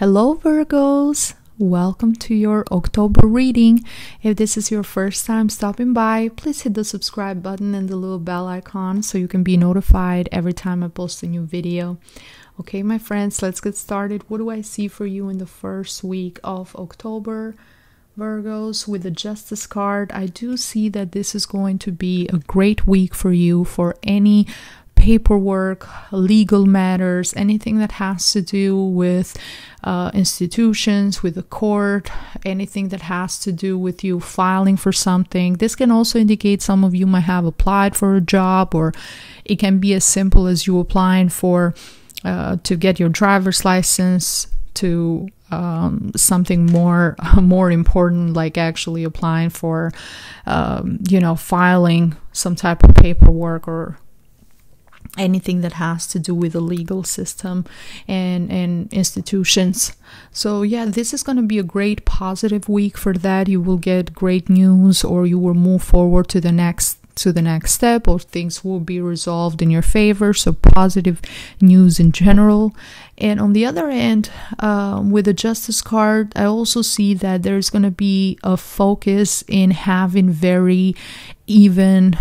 Hello Virgos, welcome to your October reading. If this is your first time stopping by, please hit the subscribe button and the little bell icon so you can be notified every time I post a new video. Okay, my friends, let's get started. What do I see for you in the first week of October? Virgos, with the Justice card, I do see that this is going to be a great week for you for any paperwork, legal matters, anything that has to do with institutions, with the court, anything that has to do with you filing for something. This can also indicate some of you might have applied for a job, or it can be as simple as you applying for to get your driver's license, to something more important, like actually applying for filing some type of paperwork, or anything that has to do with the legal system and institutions. So yeah, this is going to be a great positive week for that. You will get great news, or you will move forward to the next step, or things will be resolved in your favor. So positive news in general. And on the other end, with the Justice card, I also see that there's going to be a focus in having very even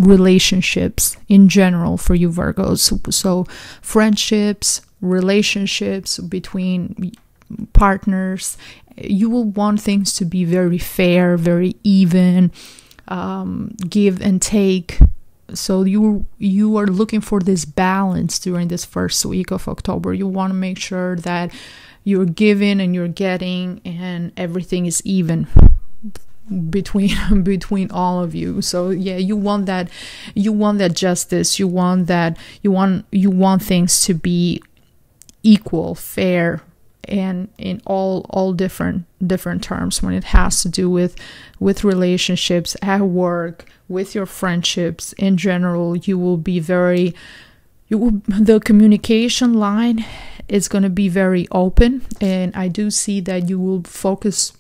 relationships in general for you Virgos. So friendships, relationships between partners, you will want things to be very fair, very even, give and take. So you are looking for this balance during this first week of October. You want to make sure that you're giving and you're getting, and everything is even between all of you. So yeah, you want that justice, you want things to be equal, fair, and in all different terms when it has to do with relationships at work, with your friendships in general. The communication line is going to be very open, and I do see that you will focus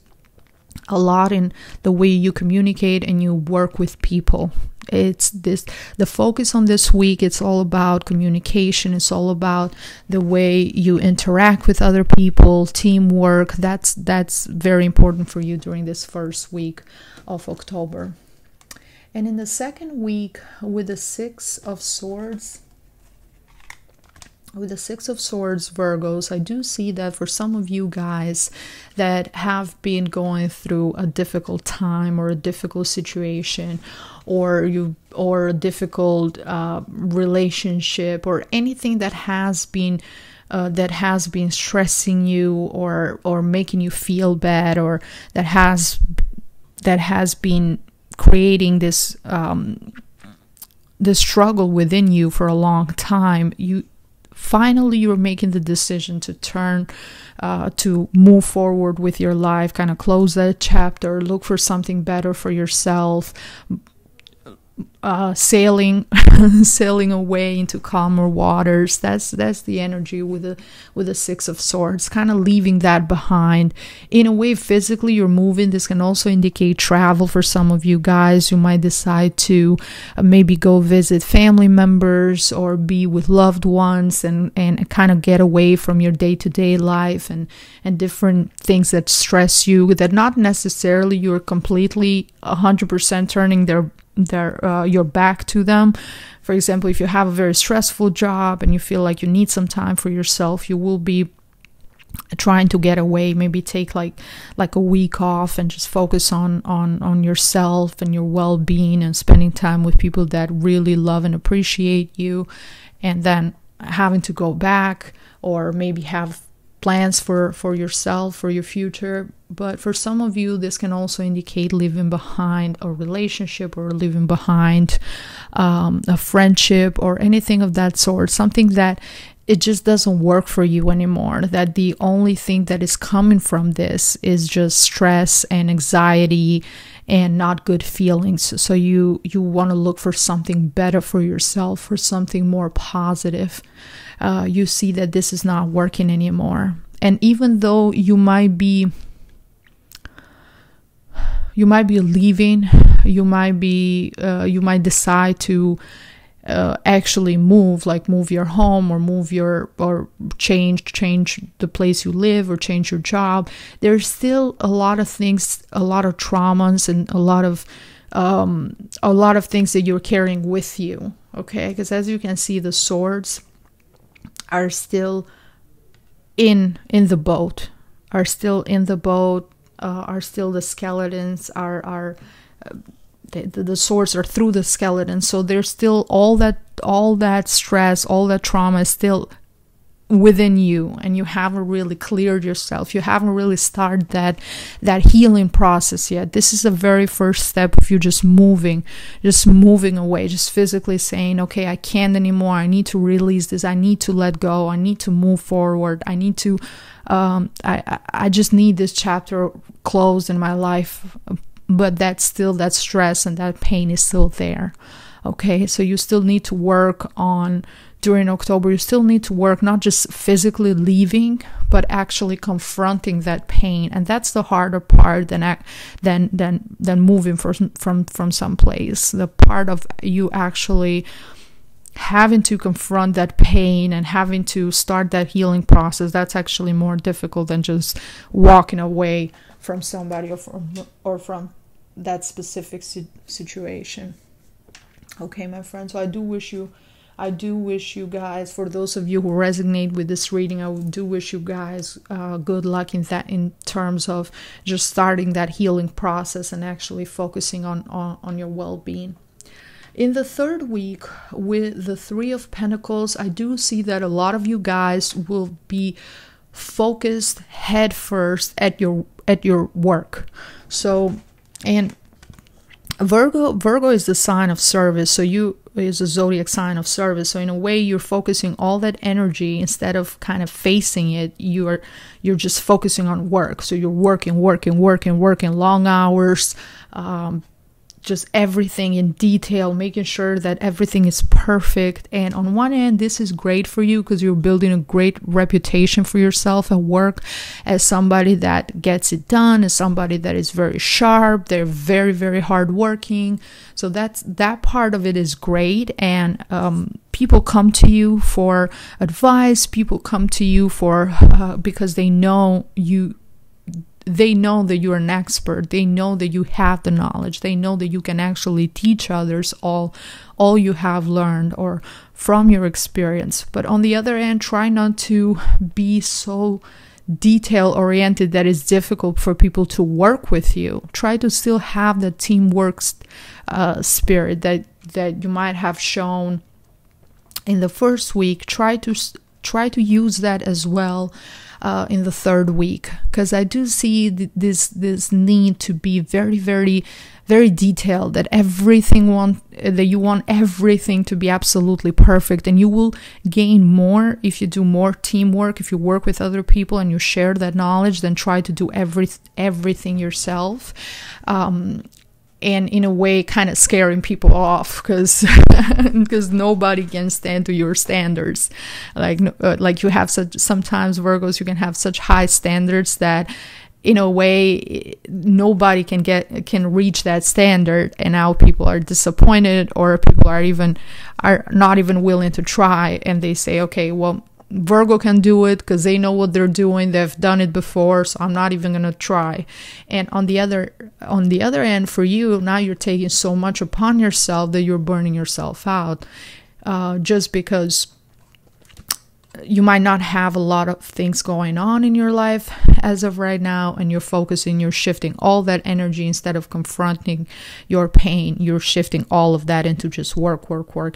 a lot in the way you communicate and you work with people. The focus on this week, it's all about communication. It's all about the way you interact with other people, teamwork. That's very important for you during this first week of October. And in the second week, with the Six of Swords, Virgos, I do see that for some of you guys that have been going through a difficult time, or a difficult situation, or a difficult relationship, or anything that has been stressing you, or making you feel bad, or that has been creating this struggle within you for a long time. Finally, you're making the decision to to move forward with your life, kind of close that chapter, look for something better for yourself, sailing away into calmer waters. That's the energy with the Six of Swords, kind of leaving that behind. In a way, physically you're moving. This can also indicate travel for some of you guys. You might decide to maybe go visit family members, or be with loved ones, and kind of get away from your day-to-day life and different things that stress you, that not necessarily you're completely 100% turning your back to them. For example, if you have a very stressful job and you feel like you need some time for yourself, you will be trying to get away, maybe take like a week off and just focus on yourself and your well-being, and spending time with people that really love and appreciate you, and then having to go back, or maybe have plans for yourself, for your future. But for some of you, this can also indicate leaving behind a relationship, or leaving behind a friendship, or anything of that sort, something that it just doesn't work for you anymore, that the only thing that is coming from this is just stress and anxiety and not good feelings. So you want to look for something better for yourself, for something more positive. You see that this is not working anymore. And even though you might be leaving, you might decide to actually move, like move your home, or change the place you live, or change your job, there's still a lot of things, a lot of traumas, and a lot of things that you're carrying with you. Okay, because as you can see, the swords are still in the boat, are still the skeletons are the swords are through the skeleton. So there's still all that stress, all that trauma is still within you, and you haven't really cleared yourself. You haven't really started that healing process yet. This is the very first step of you just moving away, just physically saying, okay, I can't anymore. I need to release this. I need to let go. I need to move forward. I need to, I just need this chapter closed in my life. But that's still, that stress and that pain is still there. Okay, so you still need to work on, during October, you still need to work, not just physically leaving, but actually confronting that pain. And that's the harder part than moving from some place. The part of you actually having to confront that pain and having to start that healing process, that's actually more difficult than just walking away from somebody or from that specific situation. Okay, my friends, so I do wish you guys, for those of you who resonate with this reading, I do wish you guys good luck in terms of just starting that healing process and actually focusing on your well-being. In the third week, with the Three of Pentacles, I do see that a lot of you guys will be focused head first at your work. So, and Virgo is the sign of service, so you is a zodiac sign of service. So in a way, you're focusing all that energy, instead of kind of facing it, you're just focusing on work. So you're working long hours, just everything in detail, making sure that everything is perfect. And on one end, this is great for you because you're building a great reputation for yourself at work as somebody that gets it done, as somebody that is very sharp. They're very, very hardworking. So that part of it is great. And people come to you for advice. People come to you for because they know you. They know that you're an expert. They know that you have the knowledge. They know that you can actually teach others all you have learned or from your experience. But on the other end, try not to be so detail oriented that it's difficult for people to work with you. Try to still have the teamwork spirit that you might have shown in the first week. Try to use that as well in the third week, because I do see this need to be very, very, very detailed, that you want everything to be absolutely perfect. And you will gain more if you do more teamwork, if you work with other people and you share that knowledge, than try to do everything yourself. And in a way, kind of scaring people off, because nobody can stand to your standards. Like you have sometimes Virgos, you can have such high standards that, in a way, nobody can reach that standard, and now people are disappointed, or people are not even willing to try, and they say, okay, well, Virgo can do it because they know what they're doing. They've done it before, so I'm not even gonna try. And on the other end, for you, now you're taking so much upon yourself that you're burning yourself out, just because you might not have a lot of things going on in your life as of right now, and you're shifting all that energy. Instead of confronting your pain, you're shifting all of that into just work,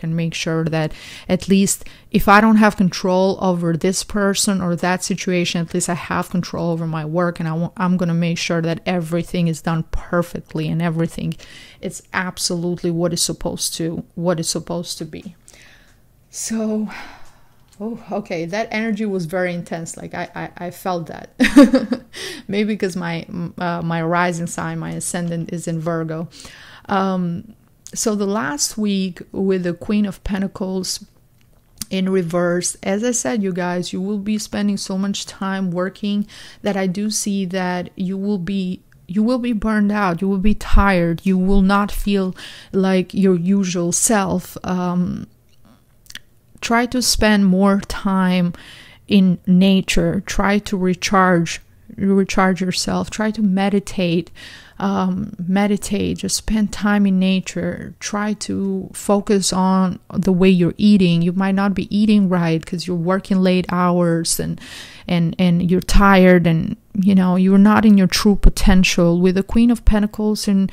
and make sure that, at least if I don't have control over this person or that situation, at least I have control over my work, and I'm going to make sure that everything is done perfectly and everything is absolutely what is supposed to be. So, oh, okay, that energy was very intense. Like I felt that. Maybe because my rising sign, my ascendant, is in Virgo. So the last week with the Queen of Pentacles in reverse, as I said, you guys, you will be spending so much time working that I do see that you will be burned out. You will be tired. You will not feel like your usual self. try to spend more time in nature. Try to recharge yourself. Try to meditate. Just spend time in nature. Try to focus on the way you're eating. You might not be eating right because you're working late hours and you're tired, and you're not in your true potential. With the Queen of Pentacles in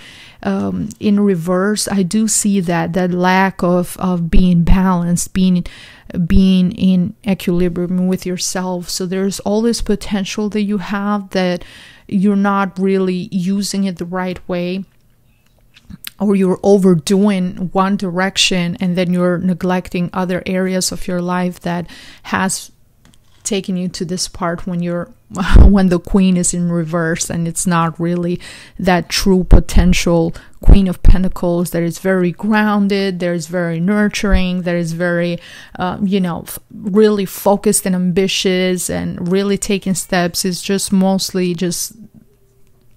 reverse, I do see that lack of being balanced, being in equilibrium with yourself. So there's all this potential that you have that you're not really using it the right way, or you're overdoing one direction and then you're neglecting other areas of your life that has taken you to this part when the Queen is in reverse, and it's not really that true potential Queen of Pentacles that is very grounded, that is very nurturing, that is very really focused and ambitious and really taking steps. Is just mostly just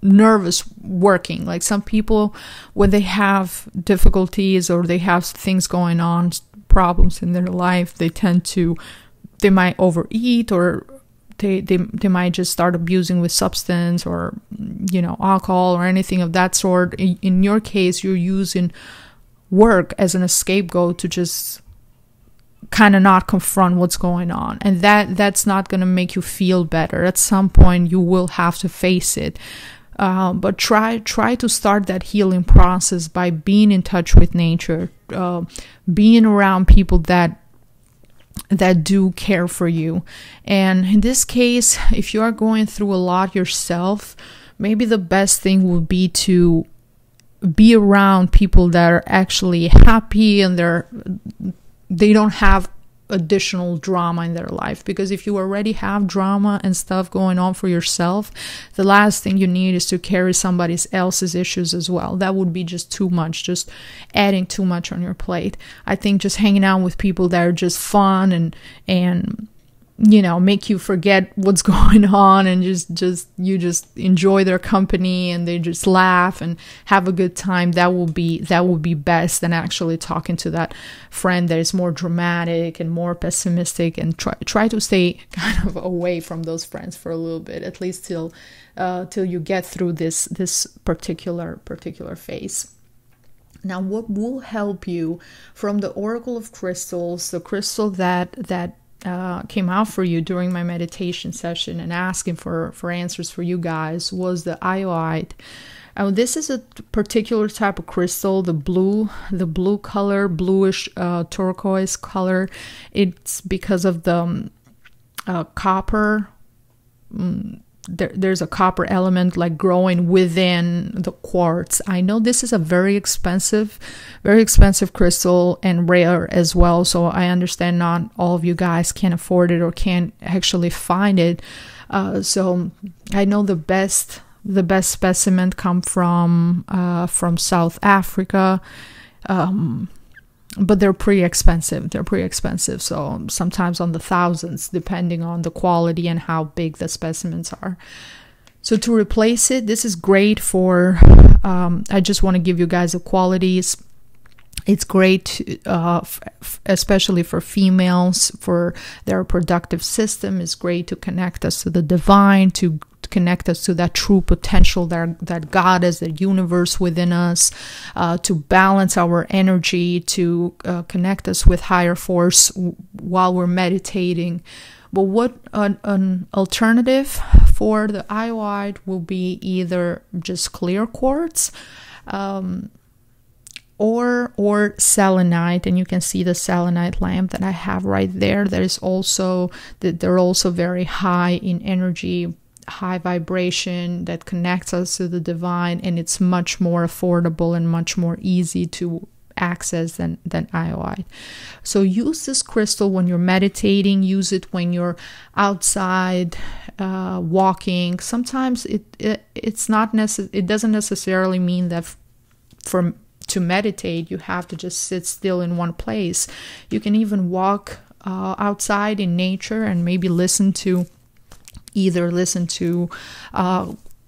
nervous working. Like some people, when they have difficulties or they have things going on, problems in their life, they might overeat, or they might just start abusing with substance or alcohol or anything of that sort. In your case, you're using work as an scapegoat to just kind of not confront what's going on, and that's not going to make you feel better. At some point you will have to face it, but try to start that healing process by being in touch with nature, being around people that do care for you. And in this case, if you are going through a lot yourself, maybe the best thing would be to be around people that are actually happy and they don't have additional drama in their life. Because if you already have drama and stuff going on for yourself, the last thing you need is to carry somebody else's issues as well. That would be just too much, just adding too much on your plate. I think just hanging out with people that are just fun and make you forget what's going on, and you just enjoy their company and they just laugh and have a good time. That will be best than actually talking to that friend that is more dramatic and more pessimistic, and try to stay kind of away from those friends for a little bit, at least till you get through this particular phase. Now, what will help you from the Oracle of Crystals, the crystal that came out for you during my meditation session and asking for answers for you guys, was the iodide. This is a particular type of crystal, the blue color, bluish turquoise color. It's because of the copper. There's a copper element like growing within the quartz. I know this is a very expensive crystal and rare as well. So I understand not all of you guys can afford it or can't actually find it. So I know the best specimen come from South Africa. But they're pretty expensive. So sometimes on the thousands, depending on the quality and how big the specimens are. So to replace it, this is great for, I just want to give you guys the qualities. It's great, especially for females, for their reproductive system. It's great to connect us to the divine, to connect us to that true potential that God is, the universe within us, to balance our energy, to connect us with higher force while we're meditating. But what an alternative for the iodide will be either just clear quartz, or selenite, and you can see the selenite lamp that I have right there. They're also very high in energy, high vibration, that connects us to the divine, and it's much more affordable and much more easy to access than iodide. So use this crystal when you're meditating, use it when you're outside walking. Sometimes it doesn't necessarily mean that to meditate you have to just sit still in one place. You can even walk outside in nature and maybe listen to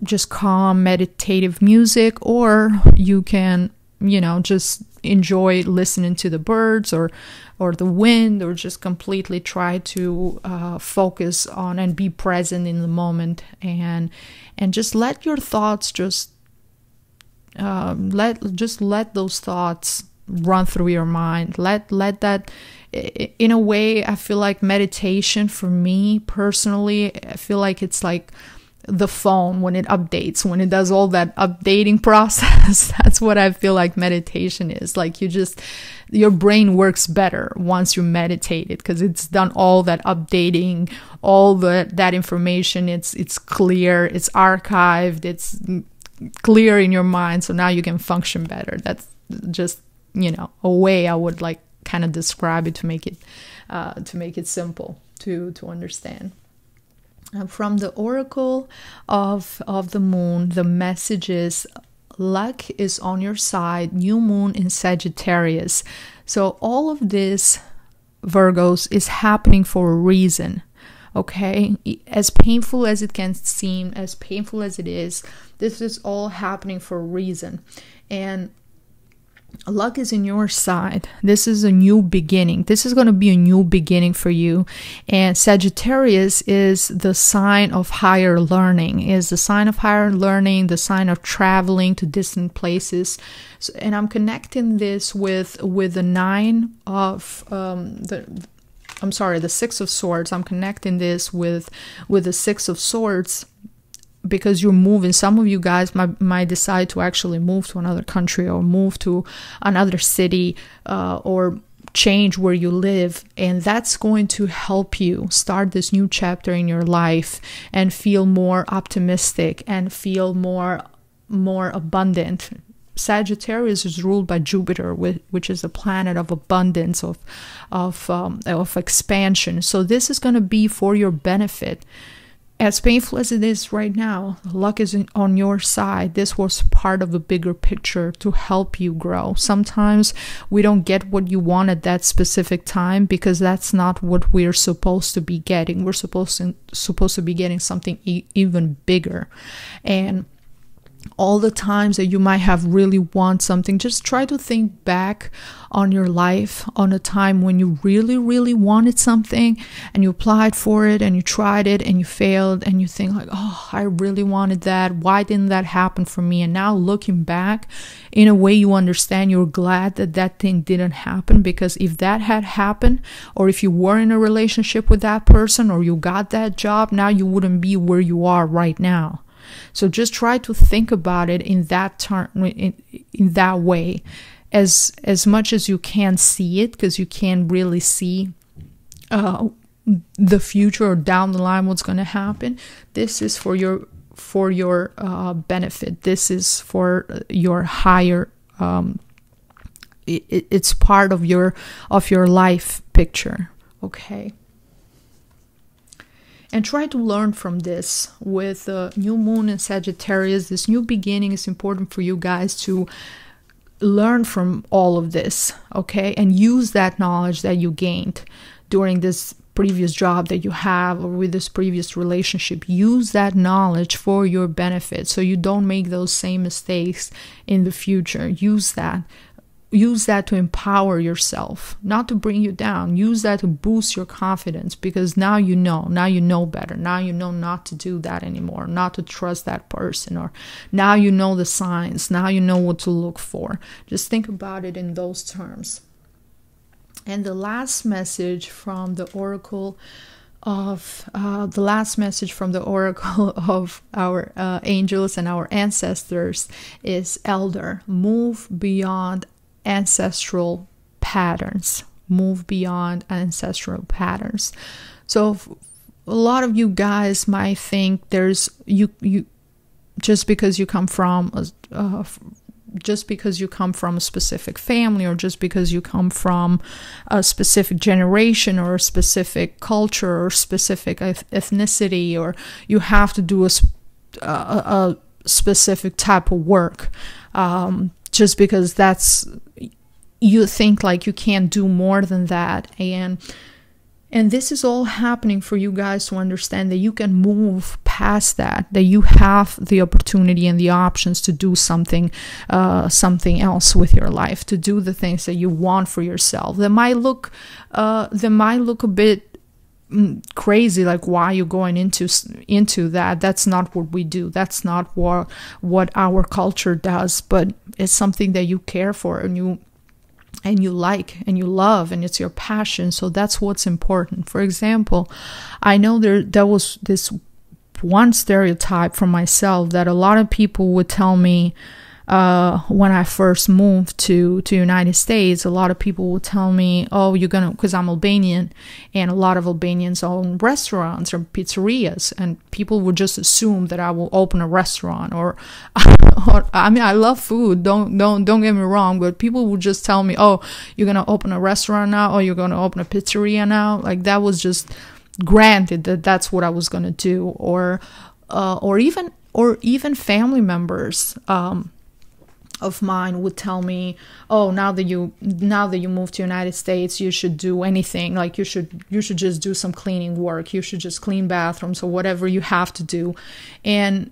just calm meditative music, or you can just enjoy listening to the birds or the wind, or just completely try to focus on and be present in the moment, and just let your thoughts let those thoughts run through your mind. Let that, in a way, I feel like meditation for me personally, I feel like it's like the phone when it updates, when it does all that updating process. That's what I feel like meditation is. Like your brain works better once you meditate it, because it's done all that updating, all that information. It's clear, it's archived, it's clear in your mind, so now you can function better. That's just, a way I would like kind of describe it to make it simple to understand. From the Oracle of the Moon, the message is luck is on your side, new moon in Sagittarius. So all of this, Virgos, is happening for a reason. Okay, as painful as it can seem, as painful as it is, this is all happening for a reason. And luck is in your side. This is a new beginning. This is going to be a new beginning for you. And Sagittarius is the sign of higher learning, the sign of traveling to distant places. So, and I'm connecting this with the the Six of Swords. I'm connecting this with the Six of Swords, because you're moving. Some of you guys might decide to actually move to another country, or move to another city, or change where you live. And that's going to help you start this new chapter in your life and feel more optimistic and feel more abundant. Sagittarius is ruled by Jupiter, which is a planet of abundance, of expansion. So this is going to be for your benefit. As painful as it is right now, luck is on your side. This was part of a bigger picture to help you grow. Sometimes we don't get what you want at that specific time, because that's not what we're supposed to be getting. We're supposed to be getting something even bigger. And all the times that you might have really want something, just try to think back on your life, on a time when you really, really wanted something, and you applied for it, and you tried it, and you failed, and you think like, oh, I really wanted that. Why didn't that happen for me? And now looking back, in a way you understand, you're glad that thing didn't happen, because if that had happened, or if you were in a relationship with that person, or you got that job, now you wouldn't be where you are right now. So just try to think about it in that in that way, as much as you can see it, because you can't really see the future or down the line what's going to happen. This is for your benefit. This is for your higher. It's part of your life picture. Okay. And try to learn from this. With the new moon in Sagittarius, this new beginning is important for you guys to learn from all of this, okay? And use that knowledge that you gained during this previous job that you have, or with this previous relationship. Use that knowledge for your benefit, so you don't make those same mistakes in the future. Use that to empower yourself, not to bring you down. Use that to boost your confidence, because now you know better. Now you know not to do that anymore, not to trust that person, or now you know the signs. Now you know what to look for. Just think about it in those terms. And the last message from the Oracle of our angels and our ancestors is Elder. Move beyond ancestral patterns. Move beyond ancestral patterns. So a lot of you guys might think there's you just because you come from a specific family, or just because you come from a specific generation, or a specific culture, or specific ethnicity, or you have to do a specific type of work, just because you think like you can't do more than that. And And this is all happening for you guys to understand that you can move past that, that you have the opportunity and the options to do something else with your life, to do the things that you want for yourself. That might look a bit crazy, like why you're going into that. That's not what we do. That's not what our culture does, but it's something that you care for and you like and you love, and it's your passion. So that's what's important. For example, I know there was this one stereotype from myself that a lot of people would tell me when I first moved to United States. A lot of people would tell me, oh, you're gonna, because I'm Albanian, and a lot of Albanians own restaurants or pizzerias, and people would just assume that I will open a restaurant or I mean, I love food, don't get me wrong, but people would just tell me, oh, you're gonna open a restaurant now, or you're gonna open a pizzeria now. Like, that was just granted that that's what I was gonna do. Or even family members of mine would tell me, oh, now that you moved to United States, you should do anything, like you should just do some cleaning work, you should just clean bathrooms or whatever you have to do. And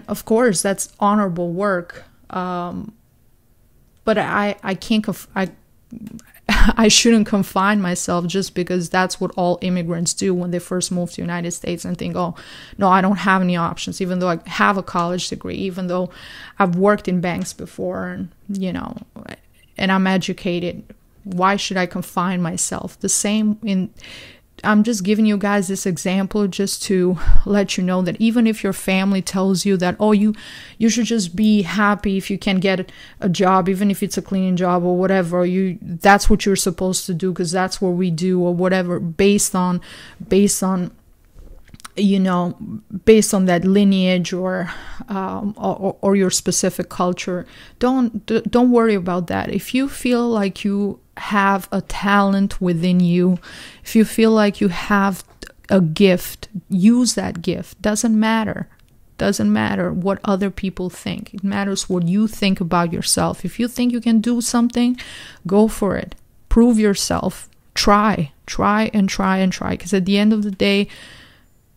of course that's honorable work, but I shouldn't confine myself just because that's what all immigrants do when they first move to the United States and think, oh, no, I don't have any options, even though I have a college degree, even though I've worked in banks before, and, you know, and I'm educated. Why should I confine myself? I'm just giving you guys this example just to let you know that even if your family tells you that, oh, you should just be happy if you can get a job, even if it's a cleaning job or whatever, that's what you're supposed to do because that's what we do or whatever, based on you know, based on that lineage or your specific culture. Don't worry about that. If you feel like you have a talent within you, if you feel like you have a gift, use that gift. Doesn't matter what other people think. It matters what you think about yourself. If you think you can do something, go for it. Prove yourself. Try and try, because at the end of the day,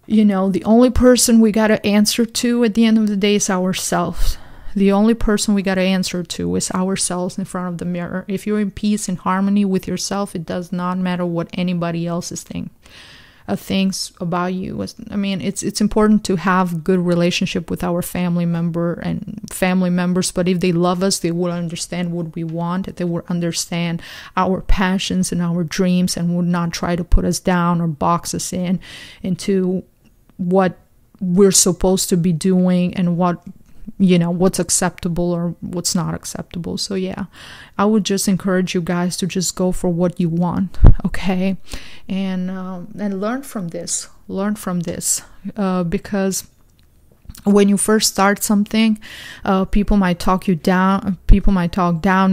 you know, the only person we got to answer to at the end of the day is ourselves. The only person we got to answer to is ourselves in front of the mirror. If you're in peace and harmony with yourself, it does not matter what anybody else thinks about you. I mean, it's important to have good relationship with our family members, but if they love us, they will understand what we want. They will understand our passions and our dreams and would not try to put us down or box us into what we're supposed to be doing and what's acceptable or what's not acceptable. So yeah, I would just encourage you guys to just go for what you want, okay? And learn from this, because when you first start something, people might talk down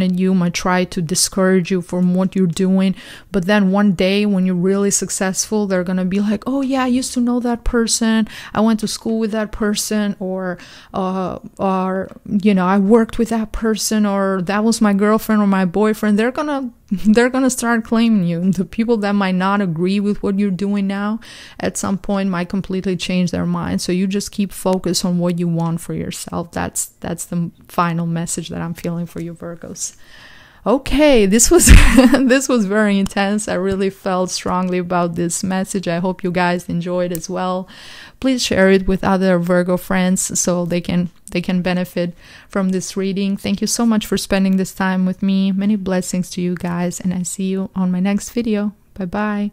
at you, might try to discourage you from what you're doing. But then one day when you're really successful, they're going to be like, oh yeah, I used to know that person. I went to school with that person, or you know, I worked with that person, or that was my girlfriend or my boyfriend. They're going to start claiming you. And the people that might not agree with what you're doing now, at some point might completely change their mind. So you just keep focused on what you want for yourself. That's the final message that I'm feeling for you, Virgos. Okay, this was this was very intense. I really felt strongly about this message. I hope you guys enjoyed as well. Please share it with other Virgo friends so they can benefit from this reading. Thank you so much for spending this time with me. Many blessings to you guys, and I see you on my next video. Bye bye.